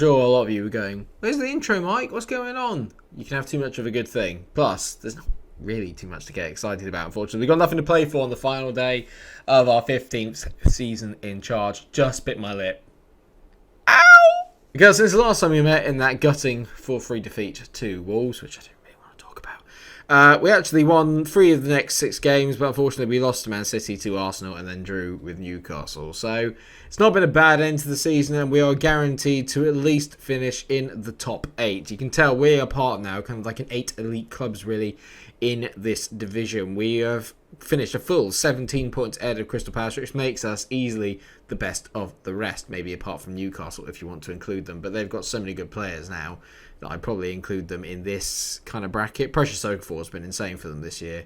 sure a lot of you were going, where's the intro, Mike? What's going on? You can have too much of a good thing. Plus, there's not really too much to get excited about, unfortunately. We've got nothing to play for on the final day of our 15th season in charge. Just bit my lip. Ow! Because since the last time we met in that gutting 4-3 defeat to Wolves, which I don't really want to talk about, we actually won 3 of the next 6 games, but unfortunately we lost to Man City, to Arsenal, and then drew with Newcastle. So it's not been a bad end to the season, and we are guaranteed to at least finish in the top 8. You can tell we are part now, kind of like an 8 elite clubs really, in this division. We have finished a full 17 points ahead of Crystal Palace, which makes us easily the best of the rest, maybe apart from Newcastle if you want to include them. But they've got so many good players now that I'd probably include them in this kind of bracket. Precious Okafor has been insane for them this year.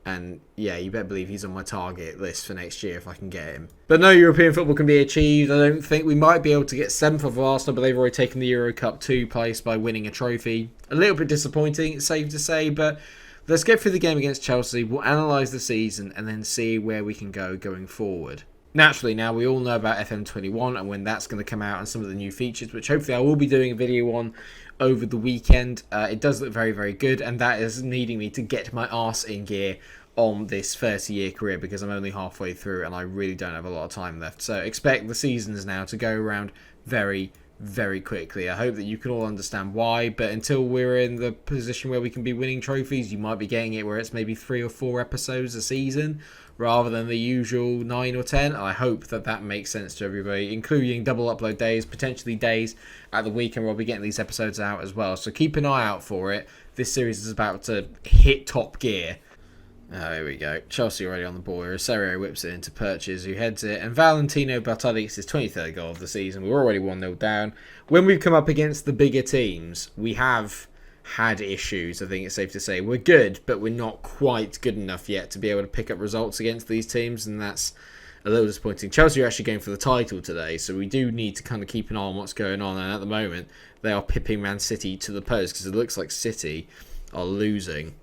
And yeah, you better believe he's on my target list for next year if I can get him. But no European football can be achieved. I don't think we might be able to get 7th of Arsenal, but they've already taken the Euro Cup 2 place by winning a trophy. A little bit disappointing, it's safe to say, but let's get through the game against Chelsea. We'll analyse the season and then see where we can go going forward. Naturally, now we all know about FM21 and when that's going to come out and some of the new features, which hopefully I will be doing a video on over the weekend. It does look very, very good, and that is needing me to get my arse in gear on this 30-year career because I'm only halfway through and I really don't have a lot of time left. So expect the seasons now to go around very, very quickly. I hope that you can all understand why, but until we're in the position where we can be winning trophies, you might be getting it where it's maybe 3 or 4 episodes a season rather than the usual 9 or 10. I hope that that makes sense to everybody, including double upload days, potentially days at the weekend where we'll be getting these episodes out as well. So keep an eye out for it. This series is about to hit top gear. Oh, here we go. Chelsea already on the ball. Rosario whips it into Purchase, who heads it. And Valentino Bartali gets his 23rd goal of the season. We're already 1-0 down. When we've come up against the bigger teams, we have had issues, I think it's safe to say. We're good, but we're not quite good enough yet to be able to pick up results against these teams, and that's a little disappointing. Chelsea are actually going for the title today, so we do need to kind of keep an eye on what's going on. And at the moment, they are pipping Man City to the post because it looks like City are losing.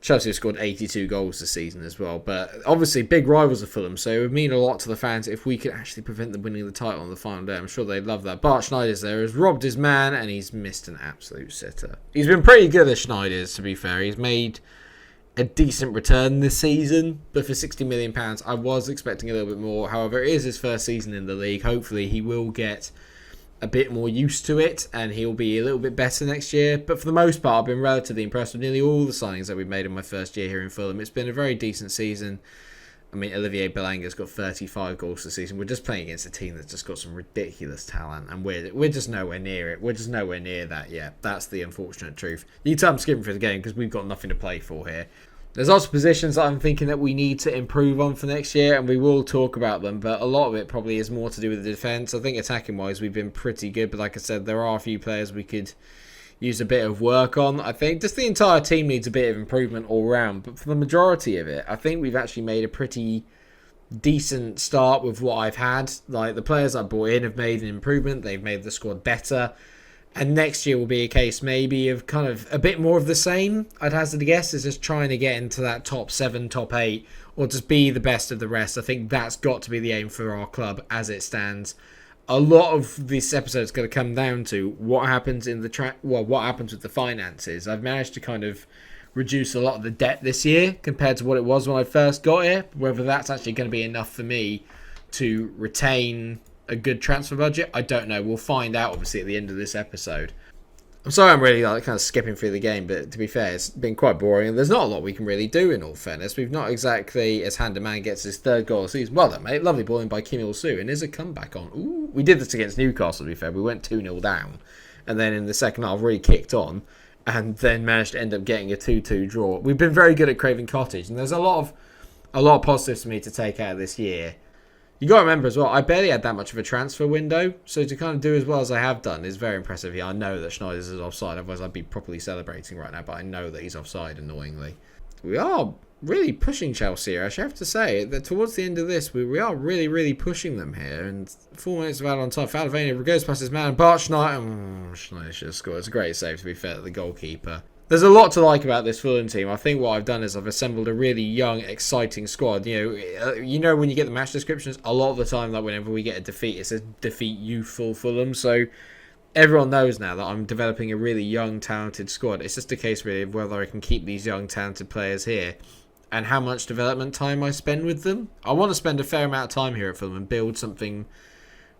Chelsea have scored 82 goals this season as well, but obviously big rivals of Fulham, so it would mean a lot to the fans if we could actually prevent them winning the title on the final day. I'm sure they'd love that. Bart Schneider's there, has robbed his man, and he's missed an absolute sitter. He's been pretty good at Schneider's, to be fair. He's made a decent return this season, but for £60 million, I was expecting a little bit more. However, it is his first season in the league. Hopefully he will get a bit more used to it and he'll be a little bit better next year. But for the most part, I've been relatively impressed with nearly all the signings that we've made in my first year here in Fulham. It's been a very decent season. I mean, Olivier Belanga's got 35 goals this season. We're just playing against a team that's just got some ridiculous talent, and we're just nowhere near it. We're just nowhere near that yet. That's the unfortunate truth. You can tell I'm skipping through the game because we've got nothing to play for here. There's lots of positions that I'm thinking that we need to improve on for next year, and we will talk about them, but a lot of it probably is more to do with the defence. I think attacking-wise we've been pretty good, but like I said, there are a few players we could use a bit of work on. I think just the entire team needs a bit of improvement all round, but for the majority of it, I think we've actually made a pretty decent start with what I've had. Like, the players I brought in have made an improvement. They've made the squad better. And next year will be a case maybe of kind of a bit more of the same, I'd hazard a guess, is just trying to get into that top 7, top 8, or just be the best of the rest. I think that's got to be the aim for our club as it stands. A lot of this episode is going to come down to what happens in the what happens with the finances. I've managed to kind of reduce a lot of the debt this year compared to what it was when I first got here. Whether that's actually going to be enough for me to retain a good transfer budget, I don't know. We'll find out obviously at the end of this episode. I'm sorry I'm really kind of skipping through the game, but to be fair, it's been quite boring and there's not a lot we can really do in all fairness. We've not exactly, as Handaman gets his 3rd goal of the season. Well done, mate. Lovely ball in by Kim Il-soo, and there's a comeback on. Ooh, we did this against Newcastle, to be fair. We went 2-0 down and then in the second half really kicked on and then managed to end up getting a 2-2 draw. We've been very good at Craven Cottage, and there's a lot of positives for me to take out of this year. You got to remember as well, I barely had that much of a transfer window, so to kind of do as well as I have done is very impressive here. I know that Schneider's is offside, otherwise I'd be properly celebrating right now, but I know that he's offside, annoyingly. We are really pushing Chelsea here, I should have to say. That towards the end of this, we are really, really pushing them here, and 4 minutes of out on top. Valvania goes past his man, Bart Schneider. Schneider should have scored. It's a great save, to be fair, to the goalkeeper. There's a lot to like about this Fulham team. I think what I've done is I've assembled a really young, exciting squad. You know when you get the match descriptions, a lot of the time, like whenever we get a defeat, it says defeat youthful Fulham. So everyone knows now that I'm developing a really young, talented squad. It's just a case really of whether I can keep these young, talented players here and how much development time I spend with them. I want to spend a fair amount of time here at Fulham and build something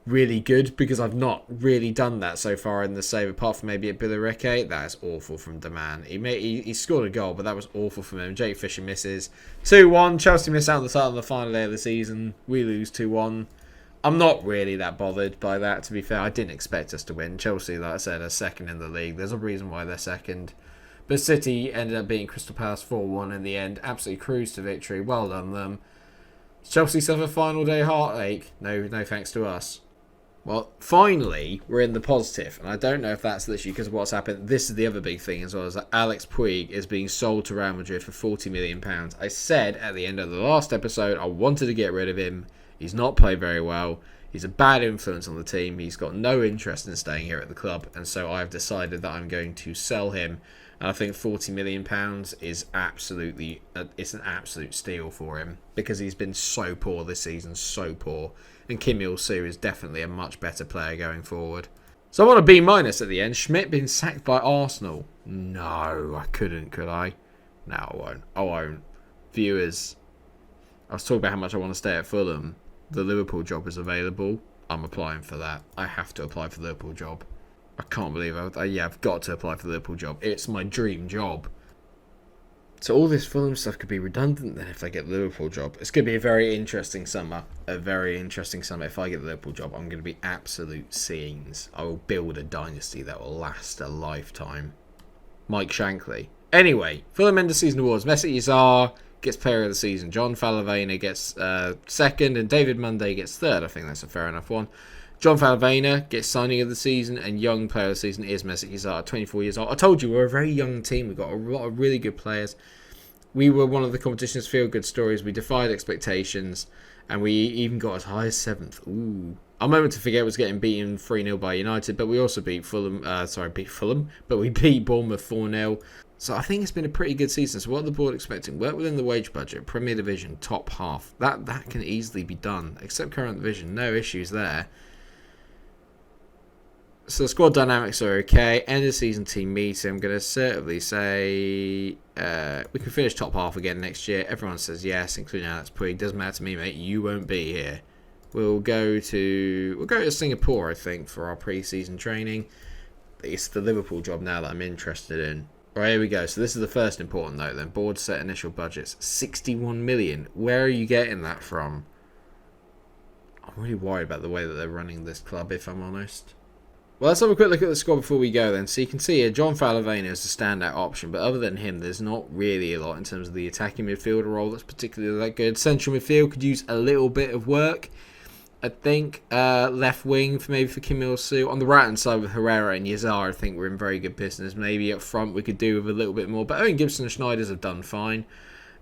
really good, because I've not really done that so far in the save, apart from maybe at Billericay. That is awful from the man. He scored a goal, but that was awful from him. Jake Fisher misses. 2-1. Chelsea miss out on the title on the final day of the season. We lose 2-1. I'm not really that bothered by that, to be fair. I didn't expect us to win. Chelsea, like I said, are second in the league. There's a reason why they're second. But City ended up beating Crystal Palace 4-1 in the end. Absolutely cruised to victory. Well done them. Chelsea suffer final day heartache. No thanks to us. Well, finally, we're in the positive, and I don't know if that's literally because of what's happened. This is the other big thing as well, is that Alex Puig is being sold to Real Madrid for £40 million. I said at the end of the last episode I wanted to get rid of him. He's not played very well. He's a bad influence on the team. He's got no interest in staying here at the club, and so I've decided that I'm going to sell him. And I think £40 million is absolutely, it's an absolute steal for him, because he's been so poor this season, so poor. And Kim Il-soo is definitely a much better player going forward. So I want a B- at the end. Schmidt being sacked by Arsenal. No, I couldn't, could I? No, I won't. I won't. Viewers, I was talking about how much I want to stay at Fulham. The Liverpool job is available. I'm applying for that. I have to apply for the Liverpool job. I can't believe I've got to apply for the Liverpool job. It's my dream job. So all this Fulham stuff could be redundant then if I get the Liverpool job. It's going to be a very interesting summer. A very interesting summer. If I get the Liverpool job, I'm going to be absolute scenes. I will build a dynasty that will last a lifetime. Mike Shankly. Anyway, Fulham end of season awards. Mesut Ozil gets player of the season. John Fallavena gets second, and David Munday gets third. I think that's a fair enough one. John Fallavena gets signing of the season, and young player of the season is Mesut Ozil, 24 years old. I told you, we're a very young team. We've got a lot of really good players. We were one of the competition's feel-good stories. We defied expectations, and we even got as high as 7th. Ooh. Our moment to forget was getting beaten 3-0 by United, but we also beat Fulham. But we beat Bournemouth 4-0. So I think it's been a pretty good season. So what are the board expecting? Work within the wage budget, Premier Division, top half. That can easily be done, except current division. No issues there. So the squad dynamics are okay. End of season team meeting. I'm going to certainly say we can finish top half again next year. Everyone says yes, including Alex Puig. Doesn't matter to me, mate. You won't be here. We'll go to Singapore, I think, for our pre-season training. It's the Liverpool job now that I'm interested in. Right, here we go. So this is the first important note then. Board set initial budgets. 61 million. Where are you getting that from? I'm really worried about the way that they're running this club, if I'm honest. Well, let's have a quick look at the squad before we go then. So you can see here, John Fallavena is a standout option, but other than him, there's not really a lot in terms of the attacking midfielder role that's particularly that good. Central midfield could use a little bit of work, I think. Left wing for Kim Il-soo. On the right-hand side with Herrera and Yazar, I think we're in very good business. Maybe up front we could do with a little bit more, but Owen Gibson and Schneiders have done fine.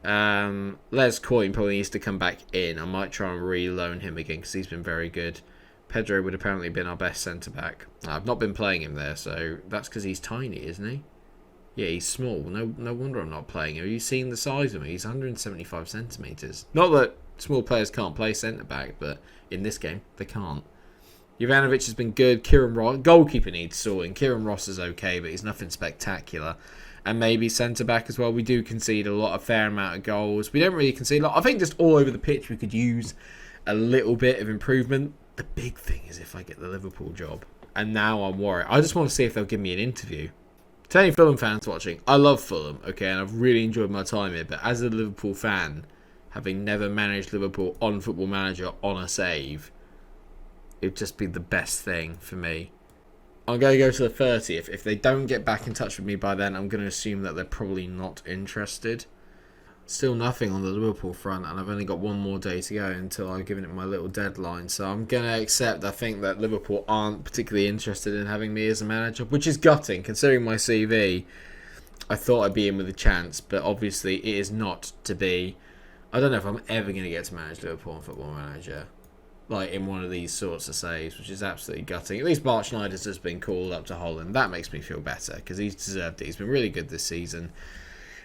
Les Coyne probably needs to come back in. I might try and re-loan him again because he's been very good. Pedro would apparently have been our best centre-back. I've not been playing him there, so that's because he's tiny, isn't he? Yeah, he's small. No wonder I'm not playing him. Have you seen the size of him? He's 175 centimetres. Not that small players can't play centre-back, but in this game, they can't. Jovanovic has been good. Kieran Ross, goalkeeper needs sorting. Kieran Ross is okay, but he's nothing spectacular. And maybe centre-back as well. We do concede a fair amount of goals. We don't really concede a lot. I think just all over the pitch we could use a little bit of improvement. The big thing is if I get the Liverpool job. And now I'm worried. I just want to see if they'll give me an interview. To any Fulham fans watching, I love Fulham, okay, and I've really enjoyed my time here. But as a Liverpool fan, having never managed Liverpool on Football Manager on a save, it'd just be the best thing for me. I'm going to go to the 30th. If they don't get back in touch with me by then, I'm going to assume that they're probably not interested. Still nothing on the Liverpool front, and I've only got one more day to go until I've given it my little deadline. So I'm going to accept, I think, that Liverpool aren't particularly interested in having me as a manager, which is gutting. Considering my CV, I thought I'd be in with a chance, but obviously it is not to be. I don't know if I'm ever going to get to manage Liverpool on Football Manager. like in one of these sorts of saves, which is absolutely gutting. At least Bart Schneider's just been called up to Holland. That makes me feel better because he's deserved it. He's been really good this season.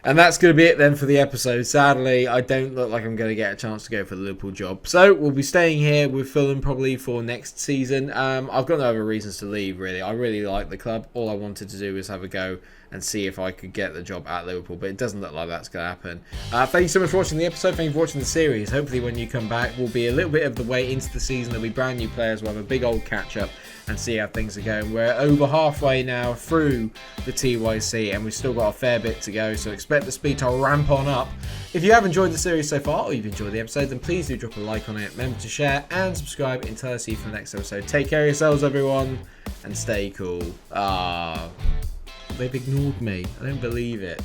And that's going to be it then for the episode. Sadly, I don't look like I'm going to get a chance to go for the Liverpool job. So we'll be staying here with Fulham probably for next season. I've got no other reasons to leave, really. I really like the club. All I wanted to do was have a go and see if I could get the job at Liverpool. But it doesn't look like that's going to happen. Thank you so much for watching the episode. Thank you for watching the series. Hopefully when you come back, we'll be a little bit of the way into the season. There'll be brand new players. We'll have a big old catch-up and see how things are going. We're over halfway now through the TYC and we've still got a fair bit to go, so expect the speed to ramp on up. If you have enjoyed the series so far or you've enjoyed the episode, then please do drop a like on it. Remember to share and subscribe until I see you for the next episode. Take care of yourselves, everyone, and stay cool. They've ignored me. I don't believe it.